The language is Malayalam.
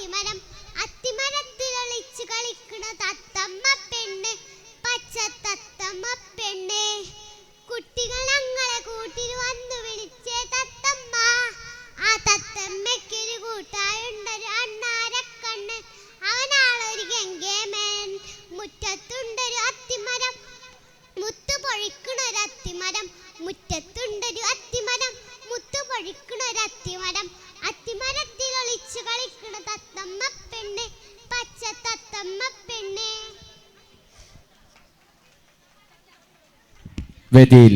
അത്തിമരം അത്തിമരത്തിൽ ഒളിച്ചു കളിക്കണ തത്തമ്മ പെണ്ണ് പച്ച തത്തമ്മ പെണ്ണ് കുട്ടികൾ ഞങ്ങളെ കൂട്ടിൽ വന്നു വിളിച്ചേ തത്തമ്മ ആ തത്തമ്മയ്ക്കൊരു കൂട്ടായുണ്ടൊരു അണ്ണാരക്കണ്ണ് അവനാളൊരു ഗംഗേമേൻ മുറ്റത്തുണ്ടൊരു അത്തിമരം മുത്തു പൊഴിക്കണൊരു അത്തിമരം മുറ്റത്തുണ്ടൊരു അത്തിമരം മുത്തു പൊഴിക്കണൊരു അത്തിമരം അത്തിമരത്തിൽ ഒളിച്ചു കളിക്കണ തത്തമ്മ പെണ്ണ് പച്ച തത്തമ്മ പെണ്ണ്. വേദിയിൽ